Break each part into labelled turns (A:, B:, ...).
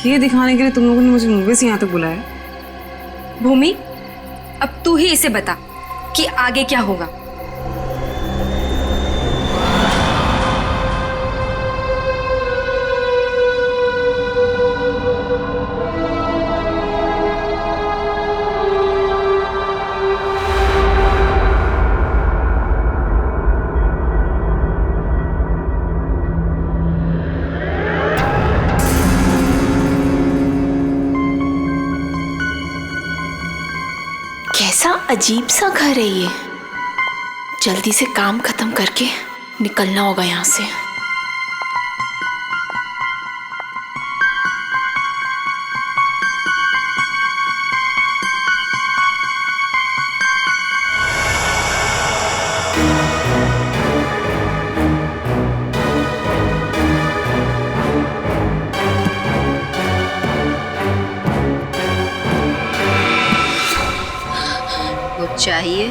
A: ये दिखाने के लिए तुम लोगों ने मुझे मूवी से यहाँ तक बुलाया।
B: भूमि, अब तू ही इसे बता कि आगे क्या होगा।
C: कैसा अजीब सा घर है ये। जल्दी से काम खत्म करके निकलना होगा यहाँ से।
B: चाहिए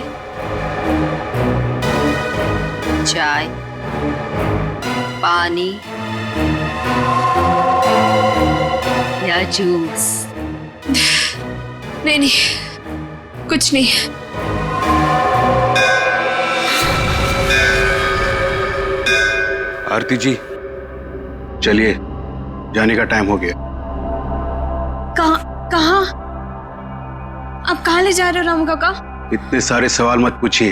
B: चाय, पानी या जूस?
C: नहीं, कुछ नहीं।
D: आरती जी, चलिए, जाने का टाइम हो गया।
C: कहाँ? अब कहाँ ले जा रहे हो रामू काका?
D: इतने सारे सवाल मत पूछिए,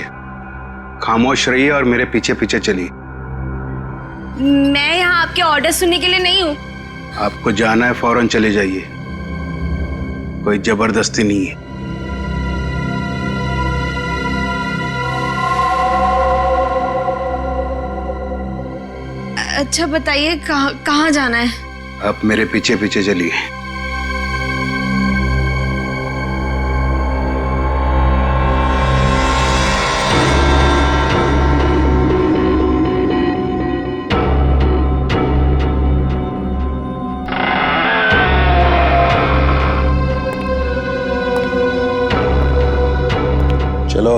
D: खामोश रहिए और मेरे पीछे पीछे चलिए।
C: मैं यहाँ आपके ऑर्डर सुनने के लिए नहीं हूँ।
D: आपको जाना है, फौरन चले जाइए, कोई जबरदस्ती नहीं है।
C: अच्छा बताइए, कहाँ जाना है?
D: आप मेरे पीछे पीछे चलिए। चलो।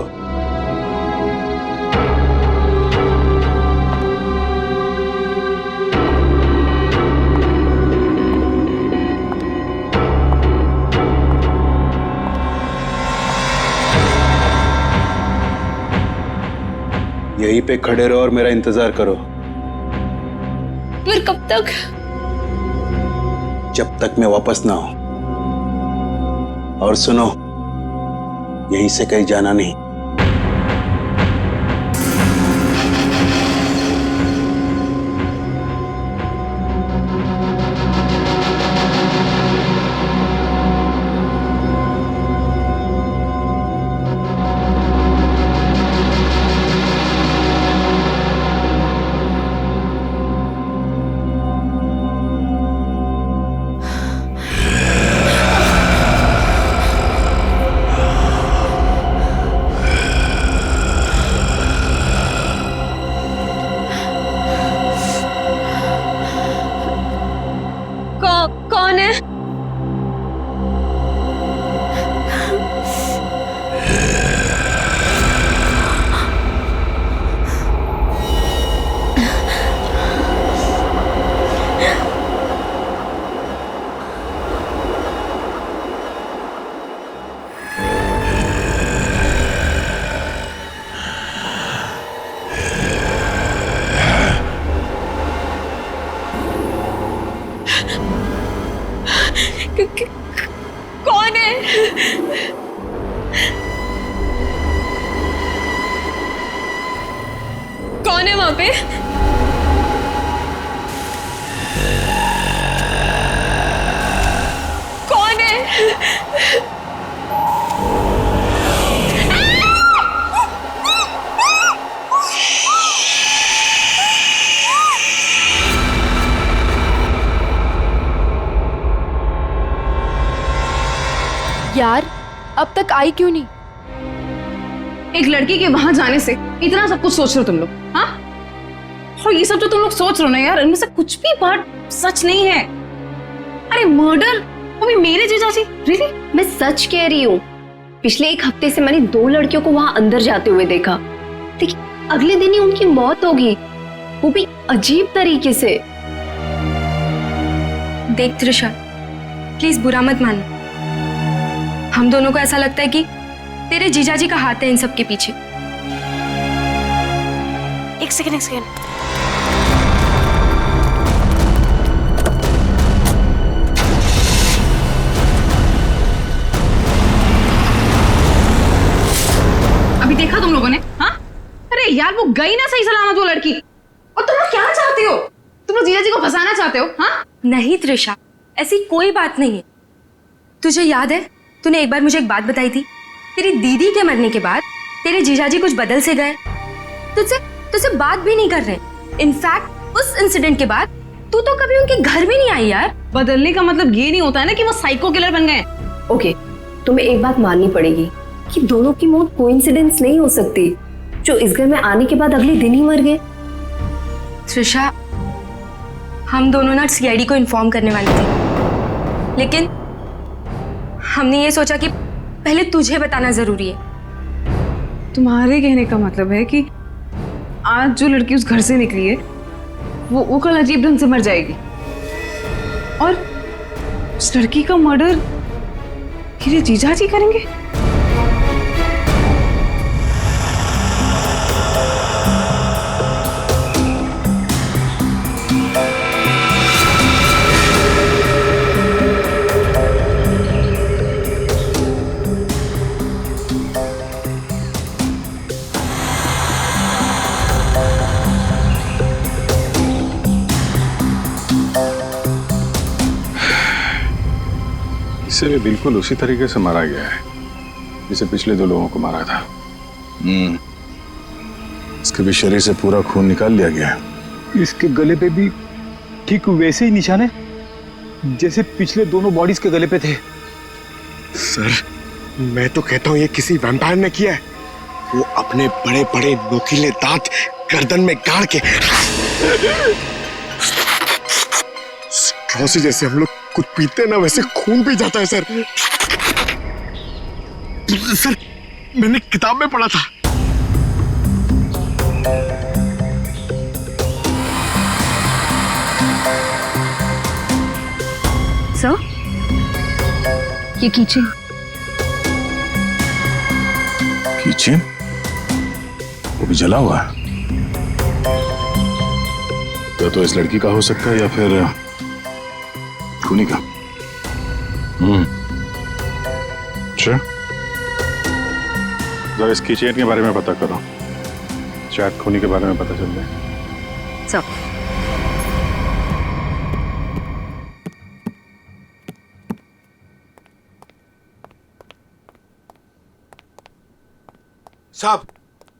D: यहीं पे खड़े रहो और मेरा इंतजार करो।
C: फिर कब तक?
D: जब तक मैं वापस ना आऊं। और सुनो, यहीं से कहीं जाना नहीं।
C: कौन है? कौन है? कौन है वहां पे? कौन है?
E: यार, अब तक आई क्यों नहीं?
A: एक लड़की के वहां जाने से इतना सब कुछ सोच रहे हो तुम लोग? हाँ, और ये सब जो तुम लोग सोच रहे हो ना यार, इनमें से कुछ भी बात सच नहीं है। अरे मर्डर, वो भी मेरे जीजाजी? रियली?
F: मैं सच कह रही हूँ। पिछले एक हफ्ते से मैंने 2 लड़कियों को वहां अंदर जाते हुए देखा, लेकिन अगले दिन ही उनकी मौत होगी, वो भी अजीब तरीके से।
B: देख त्रिशा, प्लीज बुरा मत मानो। हम दोनों को ऐसा लगता है कि तेरे जीजाजी का हाथ है इन सब के पीछे।
C: एक सेकंड।
A: अभी देखा तुम लोगों ने? हाँ, अरे यार वो गई ना सही सलामत वो लड़की। और तुम लोग क्या चाहते हो? तुम लोग जीजा जी को फंसाना चाहते हो? हाँ,
B: नहीं त्रिशा, ऐसी कोई बात नहीं है। तुझे याद है तूने एक बार मुझे एक बात बताई थी, तेरी दीदी के मरने के बाद तेरे जीजाजी कुछ बदल से गए, तुझसे बात भी नहीं कर रहे। इनफैक्ट उस इंसिडेंट के बाद तू तो कभी उनके घर भी नहीं आई यार।
A: बदलने का मतलब ये नहीं होता है ना कि वो साइको किलर बन गए।
F: ओके, तुम्हें एक बात माननी पड़ेगी कि दोनों की मौत कोइंसिडेंस नहीं हो सकती, जो इस घर में आने के बाद अगले दिन ही मर गए।
B: त्रिशा, हम दोनों ना सीआईडी को इन्फॉर्म करने वाले थे, लेकिन हमने ये सोचा कि पहले तुझे बताना जरूरी है।
A: तुम्हारे कहने का मतलब है कि आज जो लड़की उस घर से निकली है वो कल अजीब ढंग से मर जाएगी, और उस लड़की का मर्डर मेरे जीजा जी करेंगे?
G: इसे भी बिल्कुल उसी तरीके से मारा गया है जिसे पिछले 2 लोगों को मारा था।
D: इसके भी शरीर से पूरा खून निकाल लिया गया है।
H: इसके गले पे भी ठीक वैसे ही निशान है जैसे पिछले दोनों बॉडीज के गले पे थे।
I: सर, मैं तो कहता हूँ ये किसी वैम्पायर ने किया है। वो अपने बड़े बड़े नोकीले दांत गर्दन में गाड़ के स्ट्रॉ से जैसे हम लोग कुछ पीते हैं ना, वैसे खून पी जाता है सर। सर, मैंने किताब में पढ़ा था।
A: सर, ये कीचेन
D: वो भी जला हुआ है। या तो इस लड़की का हो सकता है या फिर खूनी का।
G: अच्छा, जरा इस कीचेन के बारे में पता करो, शायद खूनी के बारे में पता चल जाए।
A: सर,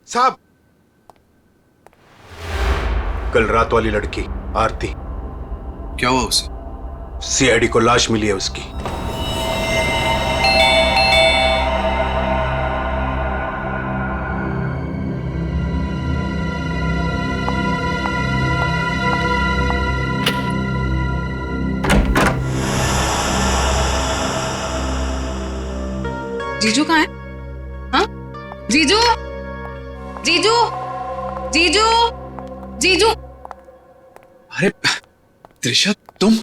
I: साहब, कल रात वाली लड़की आरती,
J: क्या हुआ उसे?
I: सीआईडी को लाश मिली है उसकी।
A: जीजू कहाँ है? हाँ, जीजू, जीजू, जीजू, जीजू।
J: अरे त्रिशा, तुम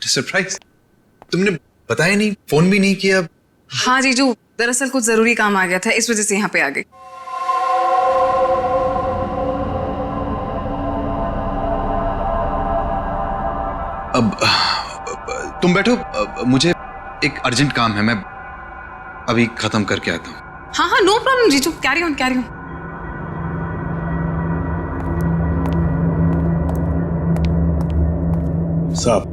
J: सरप्राइज, तुमने बताया नहीं, फोन भी नहीं किया।
A: हाँ जीजू, दरअसल कुछ जरूरी काम आ गया था, इस वजह से यहाँ पे आ गई।
J: अब तुम बैठो, मुझे एक अर्जेंट काम है, मैं अभी खत्म करके आता हूँ।
A: हाँ हाँ, नो प्रॉब्लम जीजू, कैरी ऑन कैरी ऑन।
D: साहब,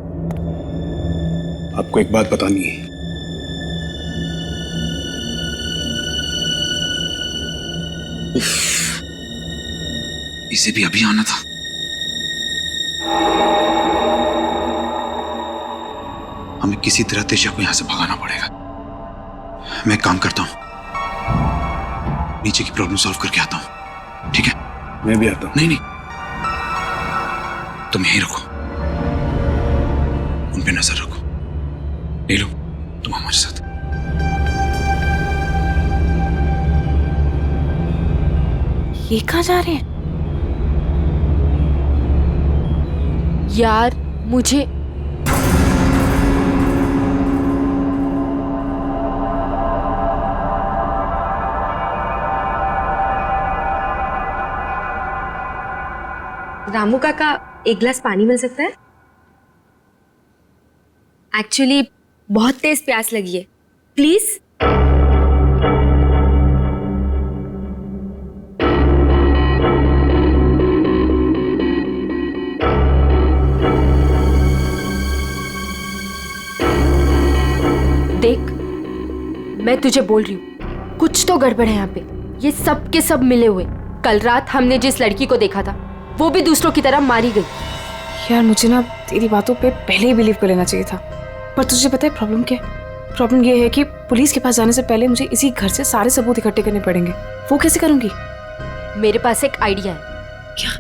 D: आपको एक बात बतानी है।
J: इसे भी अभी आना था। हमें किसी तरह त्रिशा को यहां से भगाना पड़ेगा। मैं एक काम करता हूं, नीचे की प्रॉब्लम सॉल्व करके आता हूं, ठीक है?
D: मैं भी आता हूं।
J: नहीं, तुम यहीं रखो, उन पे नजर रखो। ले लो, तुम हमारे साथ।
C: ये कहाँ जा रहे हैं?
E: यार मुझे
B: रामू काका, एक गिलास पानी मिल सकता है? एक्चुअली बहुत तेज प्यास लगी है, प्लीज।
E: देख, मैं तुझे बोल रही हूँ, कुछ तो गड़बड़ है यहाँ पे। ये सब के सब मिले हुए। कल रात हमने जिस लड़की को देखा था, वो भी दूसरों की तरह मारी गई।
A: यार मुझे ना तेरी बातों पे पहले ही बिलीव कर लेना चाहिए था, पर तुझे पता है प्रॉब्लम क्या है? प्रॉब्लम ये है कि पुलिस के पास जाने से पहले मुझे इसी घर से सारे सबूत इकट्ठे करने पड़ेंगे। वो कैसे करूंगी?
E: मेरे पास एक आइडिया है।
A: क्या?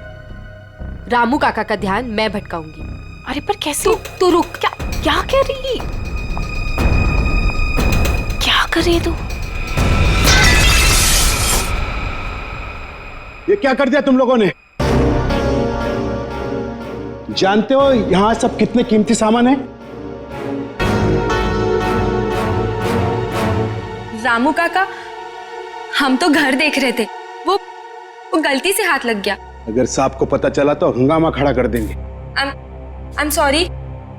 E: रामू काका का ध्यान मैं भटकाऊंगी।
A: अरे पर कैसे?
E: तू रुक।
A: क्या कह रही है? क्या कर रही है तू?
D: ये क्या कर दिया तुम लोगों ने? जानते हो यहां सब कितने कीमती सामान है?
B: रामू काका, हम तो घर देख रहे थे, वो गलती से हाथ लग गया।
D: अगर सांप को पता चला तो हंगामा खड़ा कर देंगे।
B: I am sorry.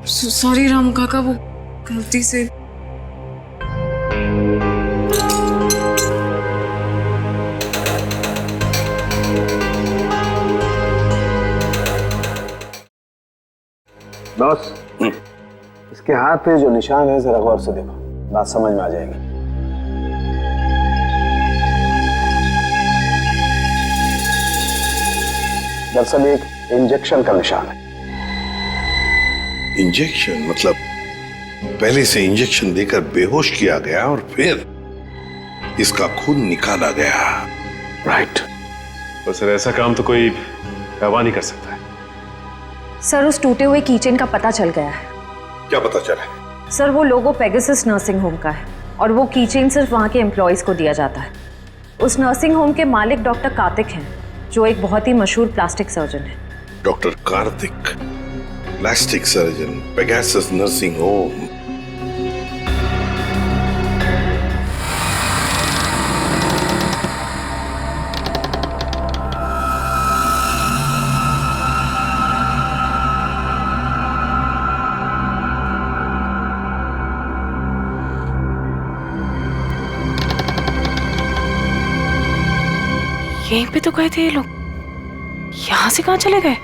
A: Sorry Ramu काका, वो गलती से।
D: बॉस, इसके हाथ पे जो निशान है जरा गौर से देखो, बात समझ में आ जाएगी। दरअसल एक इंजेक्शन का निशान है।
K: इंजेक्शन मतलब पहले से इंजेक्शन देकर बेहोश किया गया और फिर इसका खून निकाला गया।
D: राइट।
G: तो सर ऐसा काम तो कोई गवाह नहीं कर सकता है।
L: सर, उस टूटे हुए कीचेन का पता चल गया है।
K: क्या पता चला?
L: सर, वो लोगो पेगासस नर्सिंग होम का है और वो कीचेन सिर्फ वहाँ के एम्प्लॉयज को दिया जाता है। उस नर्सिंग होम के मालिक डॉक्टर कार्तिक हैं, जो एक बहुत ही मशहूर प्लास्टिक सर्जन है।
K: Doctor Kartik, plastic surgeon, Pegasus nursing home.
A: यहीं पे तो गए थे ये लोग, यहाँ से कहाँ चले गए?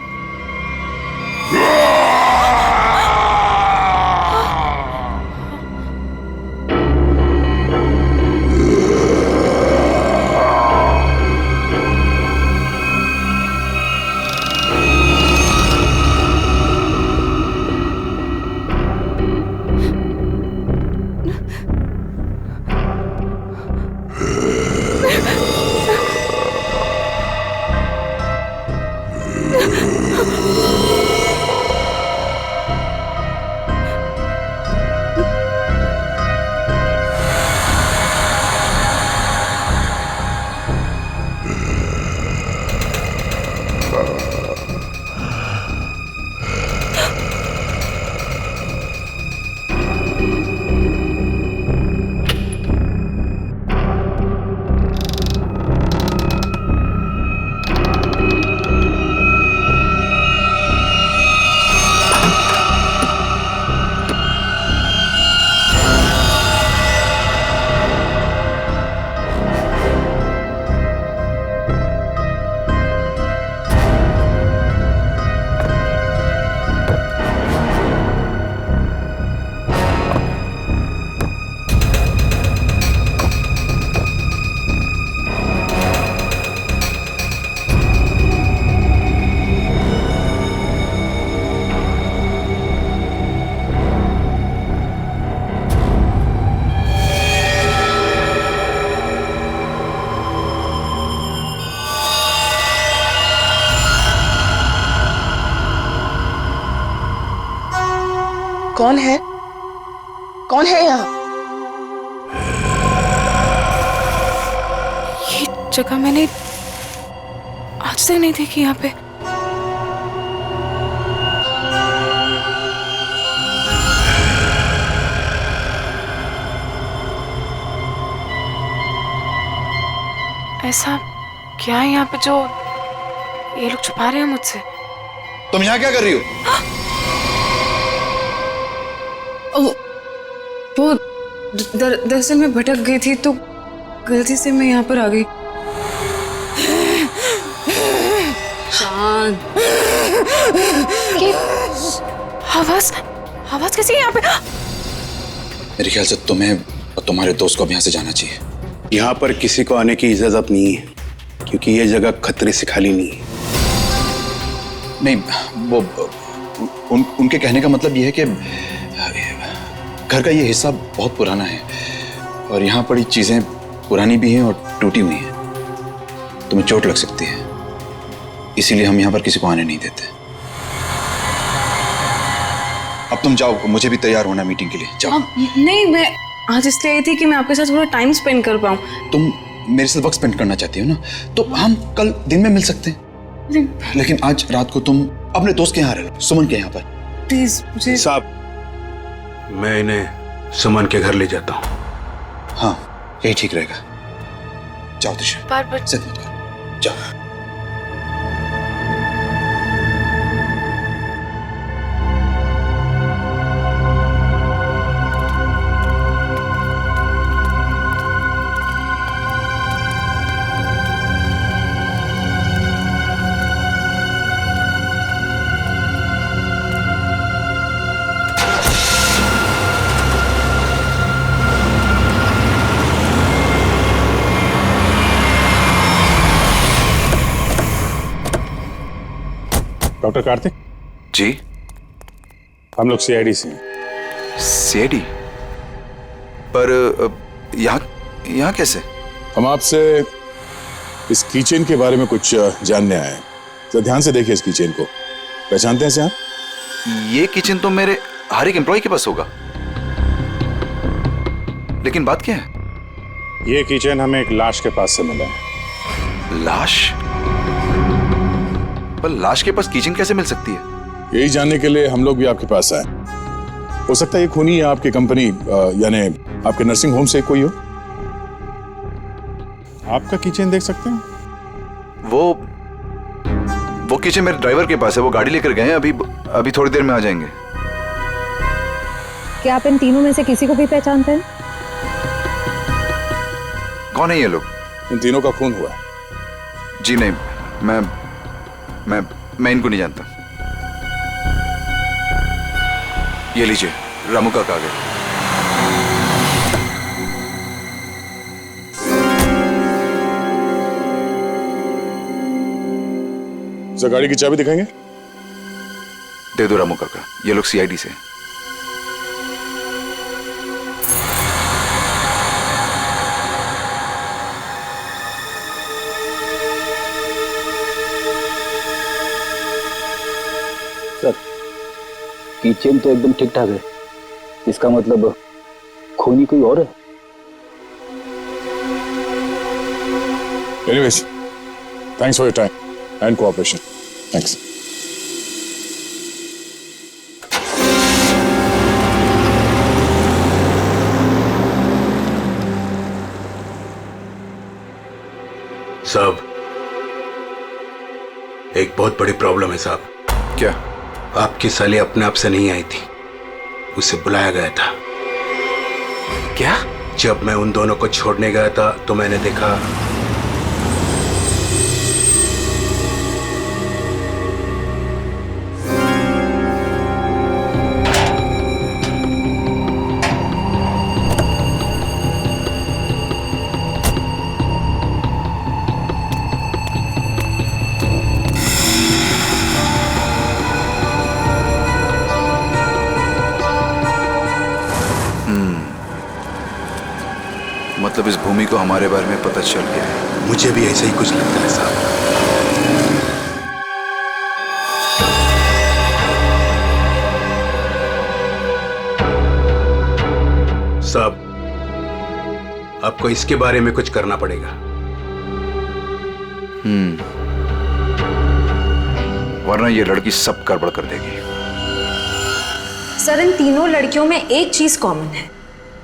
M: कौन है? कौन है यहाँ?
A: ये जगह मैंने आज तक नहीं देखी यहाँ पे। ऐसा क्या है यहाँ पे जो ये लोग छुपा रहे हैं मुझसे?
J: तुम यहाँ क्या कर रही हो?
A: वो दरअसल मैं भटक गई थी तो गलती से मैं यहाँ पर आ गई। शांत। आवाज कैसी है यहाँ पे?
J: मेरे ख्याल से तुम्हें और तुम्हारे दोस्त को अब यहाँ से जाना चाहिए।
D: यहाँ पर किसी को आने की इजाजत नहीं है, क्योंकि ये जगह खतरे से खाली नहीं है।
J: नहीं, वो उनके कहने का मतलब ये है कि घर का ये हिस्सा बहुत पुराना है और यहाँ पड़ी चीजें पुरानी भी हैं और टूटी हुई हैं। तुम्हें चोट लग सकती है, इसीलिए हम यहाँ पर किसी को आने नहीं देते। अब तुम जाओ, मुझे भी तैयार होना मीटिंग के लिए। जाओ।
A: नहीं, मैं आज इसलिए आई थी कि मैं आपके साथ थोड़ा टाइम स्पेंड कर पाऊँ।
J: तुम मेरे साथ वक्त स्पेंड करना चाहती हो ना, तो हम कल दिन में मिल सकते हैं। लेकिन आज रात को तुम अपने दोस्त के यहाँ रह लो, सुमन के यहाँ पर।
A: प्लीज मुझे।
D: साहब, मैं इन्हें सुमन के घर ले जाता हूँ।
J: हाँ, यही ठीक रहेगा। जाओ दिशा,
E: बार-बार
J: जिद मत करो, जाओ।
G: डॉक्टर कार्तिक
J: जी,
G: हम लोग सीआईडी से हैं।
J: सीआईडी? पर यहाँ कैसे?
G: हम आपसे इस कीचेन के बारे में कुछ जानने आए हैं। तो ध्यान से देखिए इस कीचेन को। पहचानते हैं इसे आप?
J: ये किचन तो मेरे हर एक एम्प्लॉय के पास होगा, लेकिन बात क्या है?
G: ये कीचेन हमें एक लाश के पास से मिला है।
J: लाश? पर लाश के पास किचन कैसे मिल सकती है?
G: यही जानने के लिए हम लोग भी आपके पास आए। हो सकता है ये खूनी या आपकी कंपनी यानी आपके नर्सिंग होम से कोई हो। आपका किचन देख सकते हैं?
J: वो किचन मेरे ड्राइवर के पास है, वो गाड़ी लेकर गए हैं, अभी थोड़ी देर में आ जाएंगे।
L: क्या आप इन तीनों में से किसी को भी पहचानते हैं?
J: कौन है ये लोग?
G: इन तीनों का खून हुआ है।
J: जी नहीं, मैं इनको नहीं जानता। ये लीजिए, रामू का कागज।
G: सर, गाड़ी की चाबी दिखाएंगे?
J: दे दो रामू काका, ये लोग सीआईडी से।
H: किचन तो एकदम ठीक ठाक है, इसका मतलब खूनी कोई और है।
G: Anyways, thanks for your time and cooperation. Thanks.
D: साहब, एक बहुत बड़ी प्रॉब्लम है साहब।
J: क्या?
D: आपकी साली अपने आप से नहीं आई थी, उसे बुलाया गया था।
J: क्या?
D: जब मैं उन दोनों को छोड़ने गया था तो मैंने देखा
J: मतलब इस भूमि को हमारे बारे में पता चल गया है।
D: मुझे भी ऐसा ही कुछ लगता है साहब। साहब, आपको इसके बारे में कुछ करना पड़ेगा।
J: वरना ये लड़की सब गड़बड़ कर देगी।
L: सर, इन तीनों लड़कियों में एक चीज कॉमन है,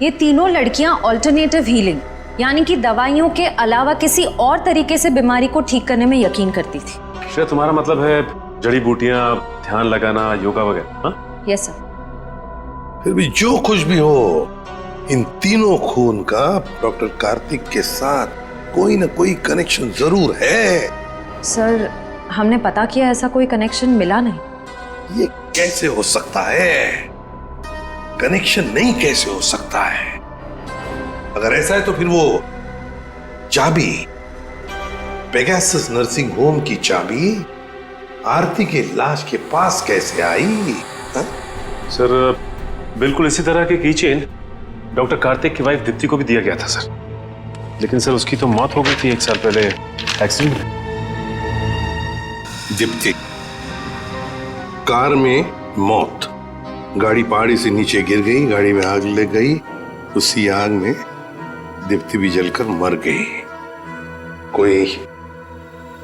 L: ये तीनों लड़कियां ऑल्टरनेटिव हीलिंग यानी कि दवाइयों के अलावा किसी और तरीके से बीमारी को ठीक करने में यकीन करती थी।
N: श्रेया, तुम्हारा मतलब है जड़ी बूटियां, ध्यान लगाना, योगा वगैरह। हाँ
L: यस सर।
K: फिर भी जो कुछ भी हो, इन तीनों खून का डॉक्टर कार्तिक के साथ कोई ना कोई कनेक्शन जरूर है।
L: सर हमने पता किया, ऐसा कोई कनेक्शन मिला नहीं।
K: ये कैसे हो सकता है? कनेक्शन नहीं कैसे हो सकता है? अगर ऐसा है तो फिर वो चाबी, पेगासस नर्सिंग होम की चाबी आरती के लाश के पास कैसे आई? हा?
N: सर बिल्कुल इसी तरह के कीचेन डॉक्टर कार्तिक की वाइफ दीप्ति को भी दिया गया था सर, लेकिन सर उसकी तो मौत हो गई थी 1 साल पहले एक्सीडेंट में।
K: दीप्ति कार में मौत, गाड़ी पहाड़ी से नीचे गिर गई, गाड़ी में आग लग गई, उसी आग में दीप्ति भी जलकर मर गई। कोई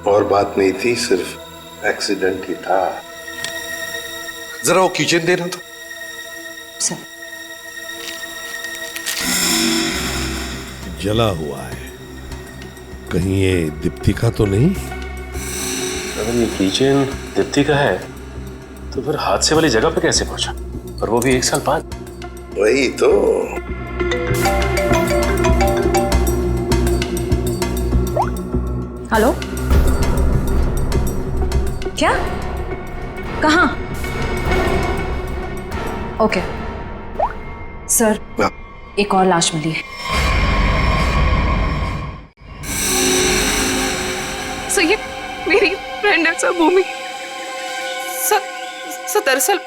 K: और बात नहीं थी, सिर्फ एक्सीडेंट ही था। जरा वो किचन देना था।
L: सर
K: जला हुआ है, कहीं ये दीप्ति का तो नहीं?
N: अगर ये किचन दीप्ति का है तो फिर हादसे वाली जगह पे कैसे पहुंचा, और वो भी 1 साल बाद?
K: वही तो।
L: हेलो, क्या? कहाँ? ओके सर, एक और लाश मिली है।
A: सर ये मेरी फ्रेंड है सर, भूमि। सर दरअसल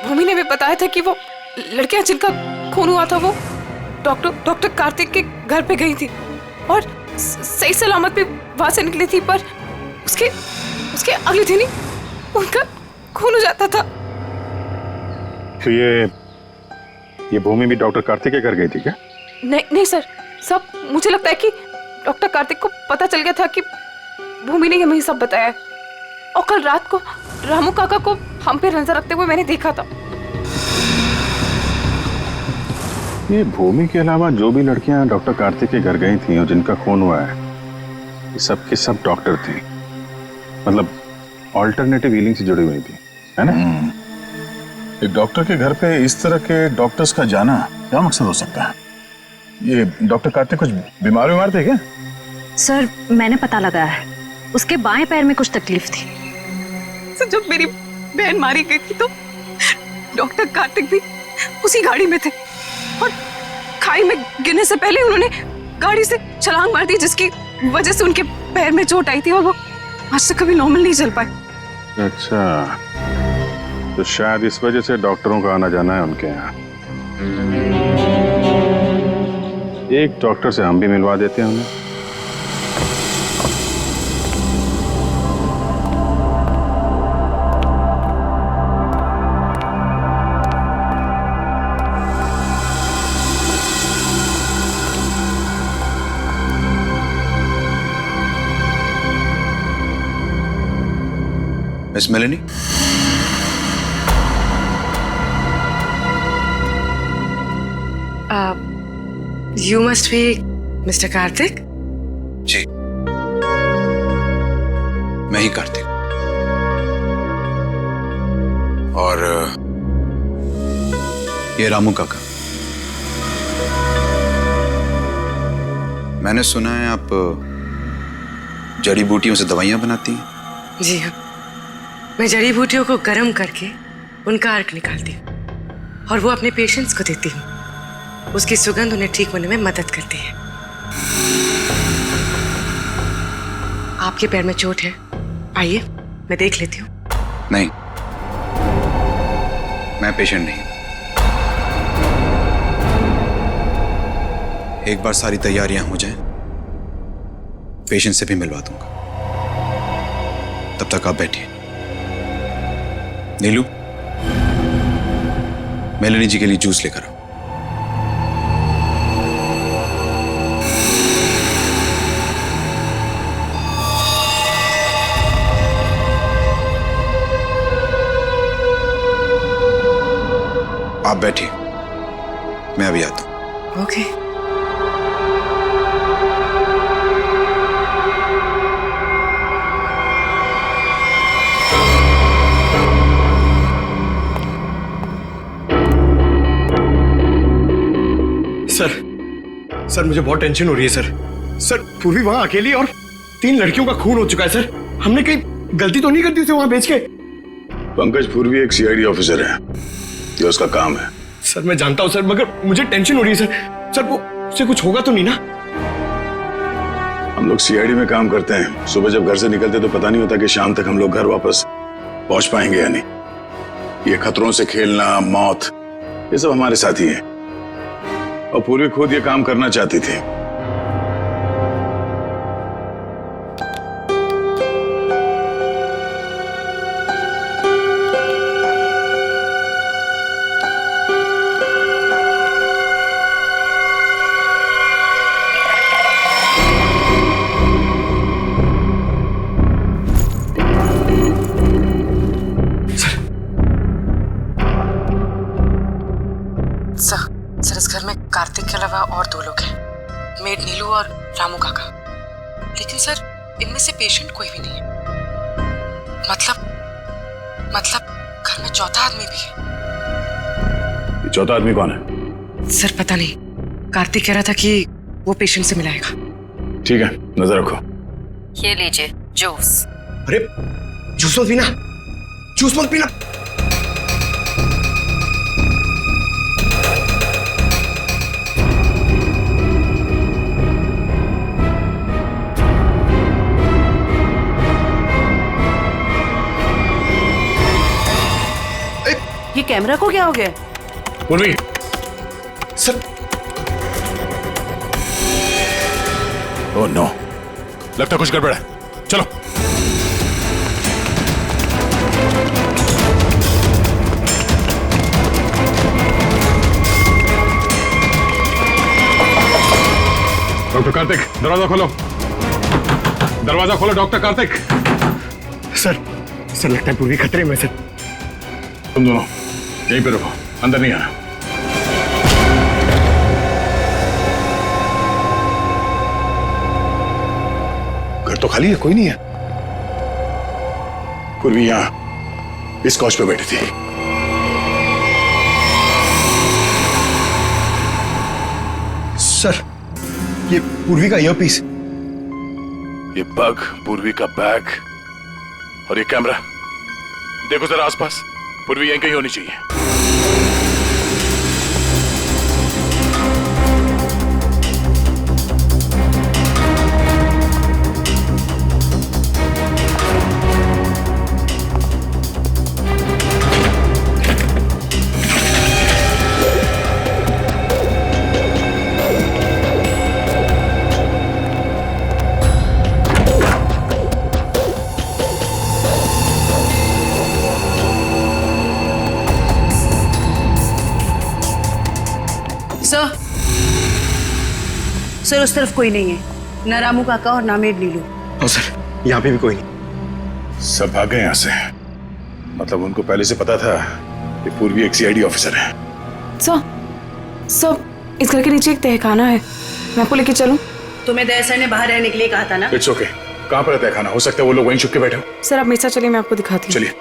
A: भूमि ने भी बताया था कि वो लड़कियां जिनका खून हुआ था वो डॉक्टर कार्तिक के घर पे गई थी और सही सलामत भी वहां से निकली थी, पर उसके अगले दिन ही उनका खून हो जाता था।
G: तो ये भूमि भी डॉक्टर कार्तिक के घर गई थी क्या?
A: नहीं सर, सब मुझे लगता है कि डॉक्टर कार्तिक को पता चल गया था कि भूमि ने हमें सब बताया, और कल रात को रामू काका को हम पे नजर रखते हुए मैंने देखा था।
G: ये भूमि के अलावा जो भी लड़कियां डॉक्टर कार्तिक के घर गई थी और जिनका खून हुआ है, ये सब के सब डॉक्टर थे, मतलब ऑल्टरनेटिव हीलिंग से जुड़ी हुई थी, है ना? एक डॉक्टर के घर पे इस तरह के डॉक्टर्स का जाना क्या मकसद हो सकता है? ये डॉक्टर कार्तिक कुछ बीमार थे क्या?
L: सर मैंने पता लगाया है, उसके बाएं पैर में कुछ तकलीफ थी।
A: सर जब मेरी बहन मारी गई थी तो डॉक्टर कार्तिक भी उसी गाड़ी में थे, और खाई में गिरने से पहले उन्होंने गाड़ी से छलांग मार दी, जिसकी वजह से उनके पैर में चोट आई थी और वो आज तक कभी नॉर्मल नहीं चल पाए।
G: अच्छा, तो शायद इस वजह से डॉक्टरों का आना जाना है उनके यहाँ। एक डॉक्टर से हम भी मिलवा देते हैं उन्हें।
J: Miss Melanie,
O: You must be Mr. Kartik?
J: जी, मैं ही कार्तिक। और ये रामू काका। मैंने सुना है आप जड़ी बूटियों से दवाइयां बनाती हैं।
O: जी हाँ, मैं जड़ी बूटियों को गर्म करके उनका अर्क निकालती हूँ और वो अपने पेशेंट्स को देती हूँ। उसकी सुगंध उन्हें ठीक होने में मदद करती है। आपके पैर में चोट है, आइए मैं देख लेती हूँ।
J: नहीं, मैं पेशेंट नहीं। एक बार सारी तैयारियां हो जाएं, पेशेंट से भी मिलवा दूंगा। तब तक आप बैठिए। नीलू, मेलेनी जी के लिए जूस लेकर आओ। आप बैठिए, मैं अभी आता हूं।
O: ओके।
I: सर मुझे बहुत टेंशन हो रही है सर। सर पूर्वी वहां अकेली और 3 लड़कियों का खून हो चुका है सर। हमने कहीं गलती तो नहीं कर दी उसे वहां भेज के?
G: पंकज पूर्वी एक सीआईडी ऑफिसर है, ये उसका काम है।
I: सर मैं जानता हूं सर, मगर मुझे टेंशन हो रही है सर। सर वो उसे कुछ होगा तो नहीं ना?
G: हम लोग सीआईडी में काम करते हैं, सुबह जब घर से निकलते तो पता नहीं होता कि शाम तक हम लोग घर वापस पहुंच पाएंगे या नहीं। ये खतरों से खेलना, मौत, ये सब हमारे साथी हैं। और पूर्वी खुद ये काम करना चाहती थी।
O: सर इस घर में कार्तिक के अलावा और 2 लोग हैं, मेड नीलू और रामू काका। लेकिन सर इनमें से पेशेंट कोई भी नहीं है। मतलब घर में चौथा आदमी भी है।
G: ये चौथा आदमी कौन है?
O: सर पता नहीं, कार्तिक कह रहा था कि वो पेशेंट से मिलाएगा।
G: ठीक है, नजर रखो।
B: ये लीजिए जूस।
I: अरे जूस मत पीना, जूस मत पीना।
M: ये कैमरा को क्या हो गया?
I: पूर्वी सर।
G: ओह नो, लगता कुछ गड़बड़ है। चलो। डॉक्टर कार्तिक, दरवाजा खोलो। दरवाजा खोलो डॉक्टर कार्तिक।
I: सर लगता है पूर्वी खतरे में सर।
G: तुम दोनों यहीं पे रुको, अंदर नहीं आना। घर तो खाली है, कोई नहीं है। पूर्वी यहां इस कॉच पे बैठी थी।
I: सर ये पूर्वी का ईयरपीस,
G: ये पग, पूर्वी का बैग और ये कैमरा। देखो जरा आसपास, पूर्वी यहीं कहीं होनी चाहिए।
M: सर उस तरफ कोई नहीं है, ना रामू काका और ना मेड नीलू।
I: हाँ सर, यहाँ पे भी कोई नहीं।
G: सब भाग गए यहाँ से। मतलब उनको पहले से पता था कि पूर्वी एक सीआईडी ऑफिसर है।
A: सर इस घर के नीचे एक तहखाना है, मैं आपको लेके चलूं?
M: तुम्हें दया सर ने बाहर रहने के लिए कहा था ना।
G: It's okay. कहाँ पर है तहखाना? हो सकता है वो लोग वहीं छुप के बैठे हो।
A: सर आप मेरे साथ चलिए, मैं आपको दिखाती हूँ।
G: चलिए।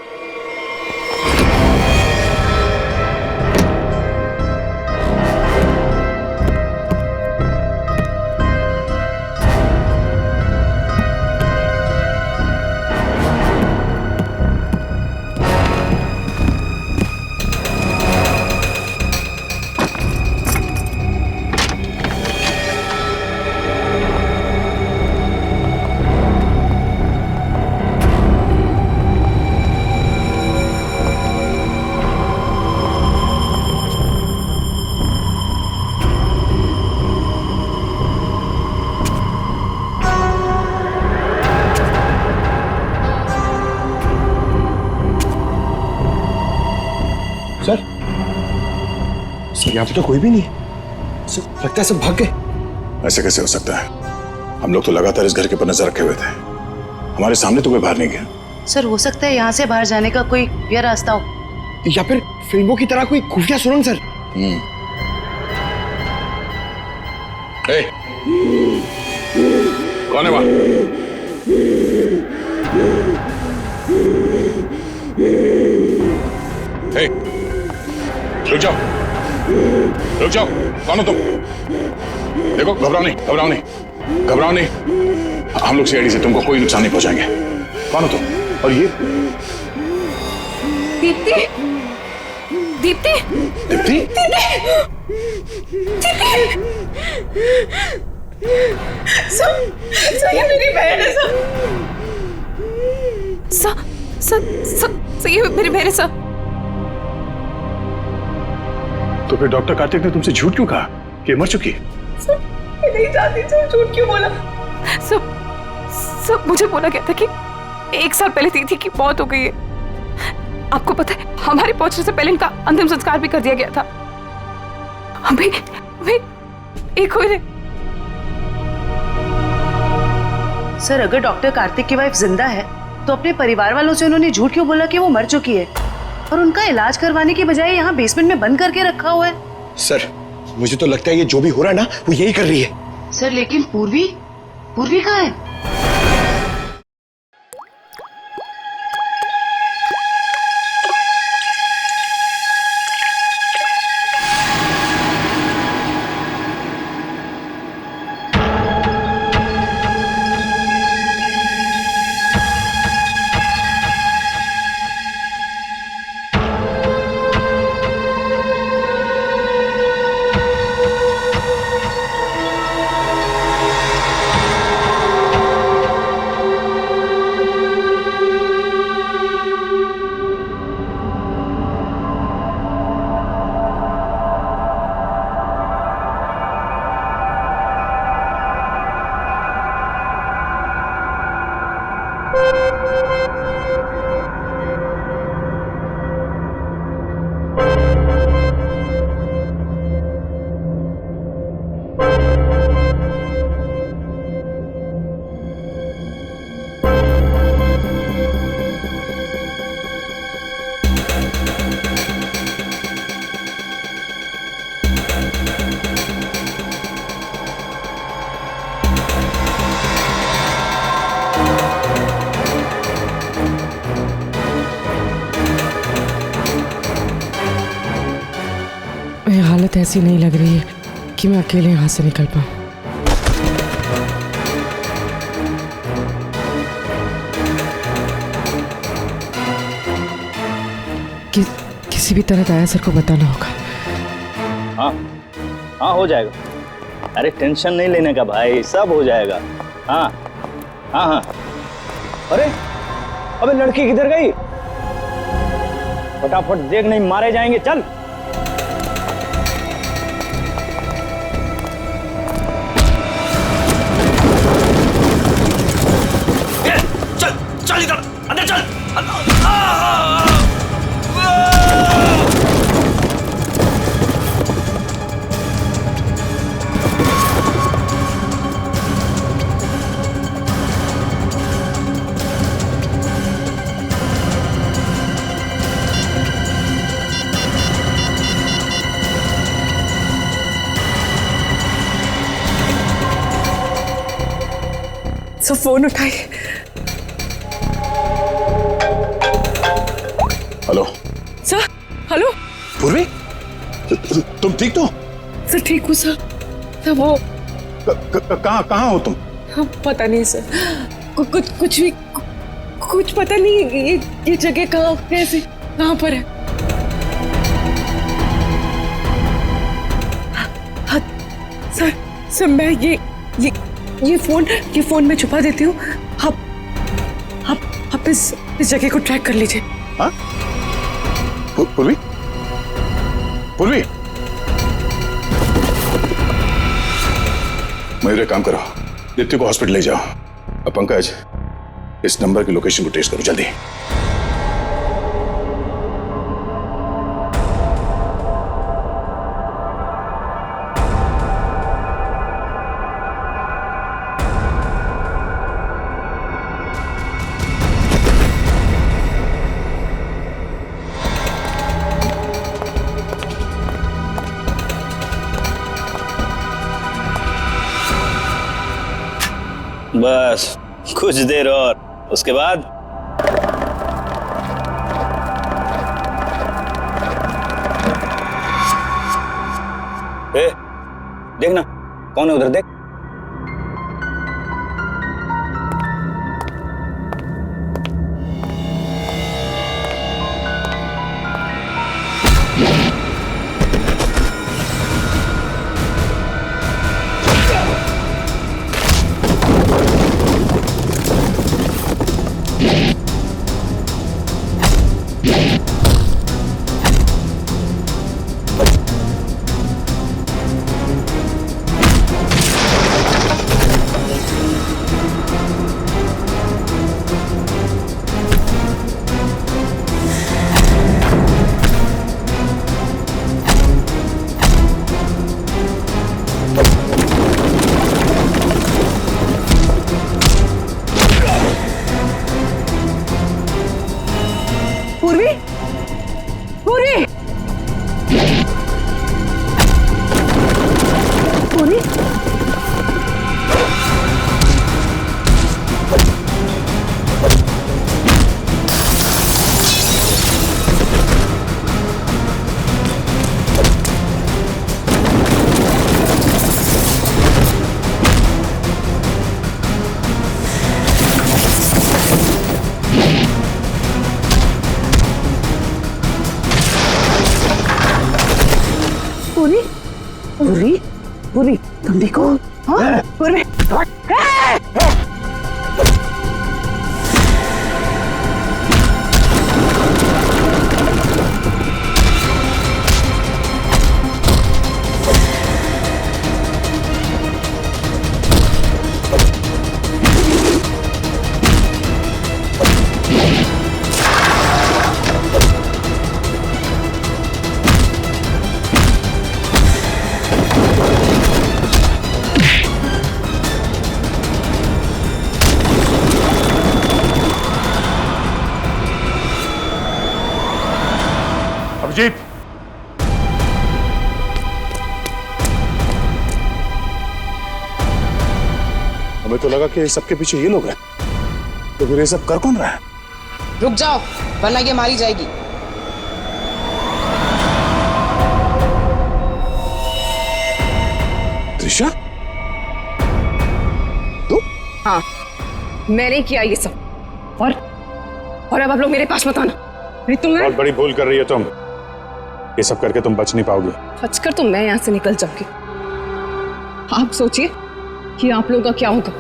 I: सर यहाँ पे तो कोई भी नहीं है। सर लगता है सब भाग गए।
G: ऐसे कैसे हो सकता है? हम लोग तो लगातार इस घर के ऊपर नजर रखे हुए थे, हमारे सामने तो कोई बाहर नहीं गया।
M: सर हो सकता है यहाँ से बाहर जाने का कोई खुफिया रास्ता हो,
I: या फिर फिल्मों की तरह कोई खुफिया सुरंग। सर
G: कौन है वहां? रुक जाओ, रुक जाओ। कौन हो तुम? देखो, घबराओ नहीं। हम लोग सीआईडी से तुमको कोई नुकसान नहीं पहुंचाएंगे। कौन हो तुम? और ये
A: दीप्ति। सर, ये मेरी बहन है सर। ये मेरी बहन है सर।
G: तो फिर डॉक्टर कार्तिक ने तुमसे झूठ क्यों कहा कि मर चुकी है?
A: सर, मैं नहीं चाहती सर, झूठ क्यों बोला? सब मुझे बोला गया था कि 1 साल पहले दीदी की मौत हो गई है। आपको पता है, हमारे पहुंचने से पहले इनका अंतिम संस्कार भी कर दिया गया था। हमें एक कोई नहीं।
M: सर, अगर डॉक्टर कार्तिक की वाइफ जिंदा है तो अपने परिवार वालों से उन्होंने झूठ क्यों बोला कि वो मर चुकी है और उनका इलाज करवाने की बजाय यहाँ बेसमेंट में बंद करके रखा हुआ है?
I: सर, मुझे तो लगता है ये जो भी हो रहा है ना, वो यही कर रही है।
M: सर, लेकिन पूर्वी कहाँ है?
O: हालत ऐसी नहीं लग रही है कि मैं अकेले यहाँ से निकल पाऊँ। किसी भी तरह दया सर को बताना होगा।
P: हाँ हो जाएगा। अरे टेंशन नहीं लेने का भाई, सब हो जाएगा। हाँ। अरे अबे लड़की किधर गई? फटाफट देख, नहीं मारे जाएंगे। चल
Q: इधर अंदर चल।
O: सब फोन उठाई।
G: Hello
O: sir. हेलो
G: पूर्वी, तुम ठीक तो?
O: सर ठीक हूँ सर। वो
G: कहाँ हो तुम?
O: पता नहीं सर, कुछ पता नहीं। ये जगह कहाँ, कैसे, कहाँ पर है? सर मैं ये फोन में छुपा देती हूँ। आप इस जगह को ट्रैक कर लीजिए।
G: हाँ? पूर्वी, मेरे काम करो, दीप्ति को हॉस्पिटल ले जाओ। अब पंकज, इस नंबर की लोकेशन को ट्रेस करो जल्दी।
P: बस कुछ देर और, उसके बाद देखना कौन है उधर देख।
M: पूर्वी, पूर्वी, पूर्वी, पूरी, पूरी, पूरी, तुम देखो, हाँ, पूरी,
N: अभिजीत,
K: हमें तो लगा कि सबके पीछे ये लोग हैं, तो फिर ये सब कर कौन रहा है?
Q: रुक जाओ वरना ये मारी जाएगी।
K: त्रिशा,
A: हाँ, मैंने किया ये सब। और अब आप लोग मेरे पास मत आना। नहीं तुम
G: बहुत बड़ी भूल कर रही है तुम। ये सब करके तुम बच नहीं पाओगे।
A: बचकर तो मैं यहाँ से निकल जाऊंगी। आप सोचिए कि आप लोगों का क्या होगा।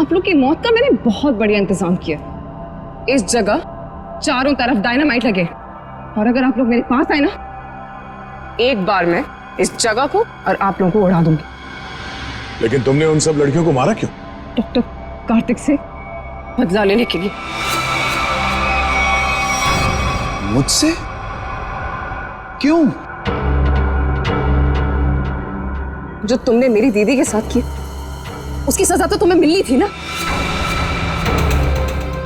A: आप लोग की मौत का मैंने बहुत बढ़िया इंतजाम किया। इस जगह चारों तरफ डायनामाइट लगे, और अगर आप लोग मेरे पास आए ना, एक बार मैं इस जगह को और आप लोगों को उड़ा दूंगी।
K: लेकिन तुमने उन सब लड़कियों को मारा क्यों?
A: डॉक्टर कार्तिक से बदला लेने के लिए।
J: मुझसे? क्यों?
A: जो तुमने मेरी दीदी के साथ किया, उसकी सजा तो तुम्हें मिलनी थी ना।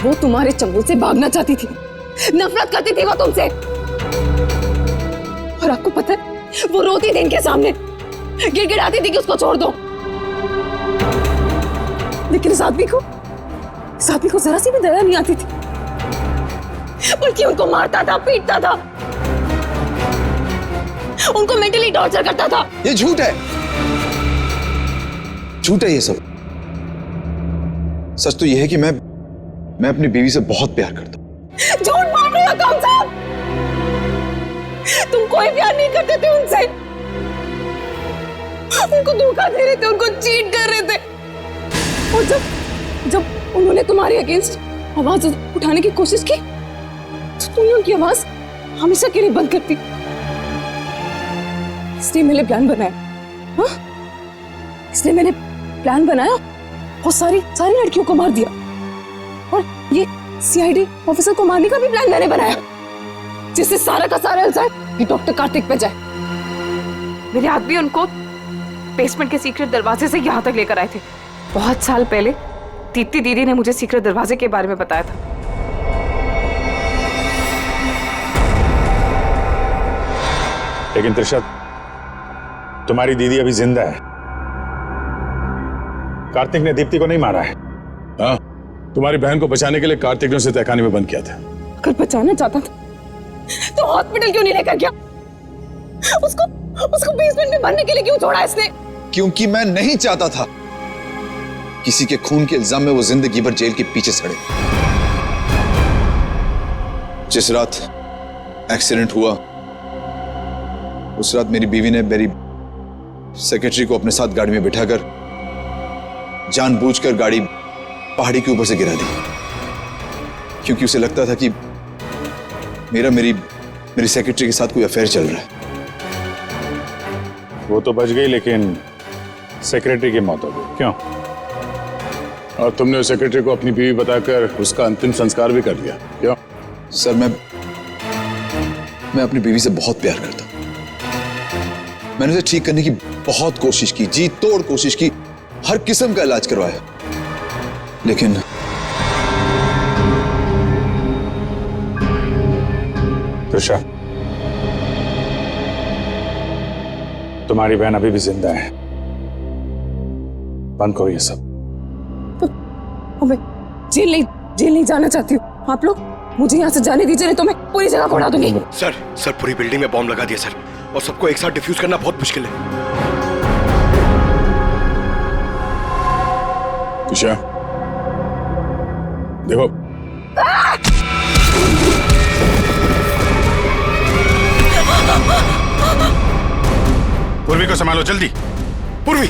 A: वो तुम्हारे चंगुल से भागना चाहती थी, नफरत करती थी वो तुमसे। और आपको पता है, वो रोती थी इनके सामने, गिड़गिड़ाती थी कि उसको छोड़ दो। लेकिन इस आदमी को जरा सी भी दया नहीं आती थी, बल्कि उनको मारता था, पीटता था, उनको मेंटली टॉर्चर करता था।
J: ये झूठ है, झूठ है ये सब। सच तो ये है कि मैं अपनी बीवी से बहुत प्यार करता हूं।
A: झूठ बोल रहे हो कौन साहब? तुम कोई प्यार नहीं करते थे उनसे, उनको धोखा दे रहे थे, उनको चीट कर रहे थे। और जब उन्होंने तुम्हारे अगेंस्ट आवाज उठाने की कोशिश की, तो तुमने उनकी आवाज हमेशा के लिए बंद कर दी। इसलिए मैंने प्लान बनाया, हाँ? इसलिए मैंने प्लान बनाया और सारी लड़कियों को मार दिया। और ये सीआईडी ऑफिसर को मारने का भी प्लान मैंने बनाया, जिससे सारा का सारा इल्जाम ये डॉक्टर कार्तिक पे जाए। मेरे आदमी उनको बेसमेंट के सीक्रेट दरवाजे से यहाँ तक लेकर आए थे। बहुत साल पहले दीप्ति दीदी ने मुझे सीक्रेट दरवाजे के बारे में बताया था।
G: लेकिन त्रिशा, तुम्हारी दीदी अभी जिंदा है। कार्तिक ने दीप्ति को नहीं मारा है।
K: हाँ, तुम्हारी बहन को बचाने के लिए कार्तिक ने उसे तहखाने में बंद किया था।
A: अगर बचाना चाहता था तो हॉस्पिटल क्यों नहीं लेकर गया? उसको बेसमेंट में मरने के लिए क्यों छोड़ा इसने?
J: क्योंकि मैं नहीं चाहता था किसी के खून के इल्जाम में वो जिंदगी भर जेल के पीछे सड़े। जिस रात एक्सीडेंट हुआ उस रात मेरी बीवी ने मेरी सेक्रेटरी को अपने साथ गाड़ी में बिठाकर जानबूझकर गाड़ी पहाड़ी के ऊपर से गिरा दी, क्योंकि उसे लगता था कि मेरी सेक्रेटरी के साथ कोई अफेयर चल रहा है।
G: वो तो बच गई, लेकिन सेक्रेटरी की मौत हो गई। क्यों? और तुमने उस सेक्रेटरी को अपनी बीवी बताकर उसका अंतिम संस्कार भी कर दिया। क्यों?
J: सर मैं अपनी बीवी से बहुत प्यार करता हूं। मैंने उसे ठीक करने की बहुत कोशिश की, जी तोड़ कोशिश की, हर किस्म का इलाज करवाया, लेकिन
G: त्रिशा, तुम्हारी बहन अभी भी जिंदा है। बंद करो ये सब।
A: मैं जेल नहीं जाना चाहती हूँ। आप लोग मुझे यहाँ से जाने दीजिए, नहीं तो मैं पूरी जगह को उड़ा दूंगी।
I: सर पूरी बिल्डिंग में बॉम्ब लगा दिया सर, और सबको एक साथ डिफ्यूज करना बहुत मुश्किल है।
G: त्रिशा, देखो, पूर्वी को संभालो जल्दी।
I: पूर्वी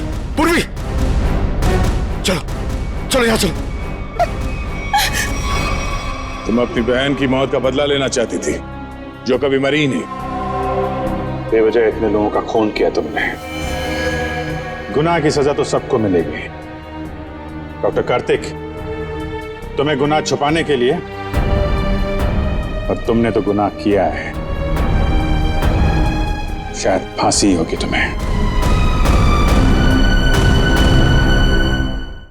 I: चलो यहाँ चलो।
G: तुम अपनी बहन की मौत का बदला लेना चाहती थी, जो कभी मरी नहीं। बेवजह इतने लोगों का खून किया तुमने। गुनाह की सजा तो सबको मिलेगी। डॉक्टर कार्तिक, तुम्हें गुनाह छुपाने के लिए, और तुमने तो गुनाह किया है। शायद फांसी होगी तुम्हें।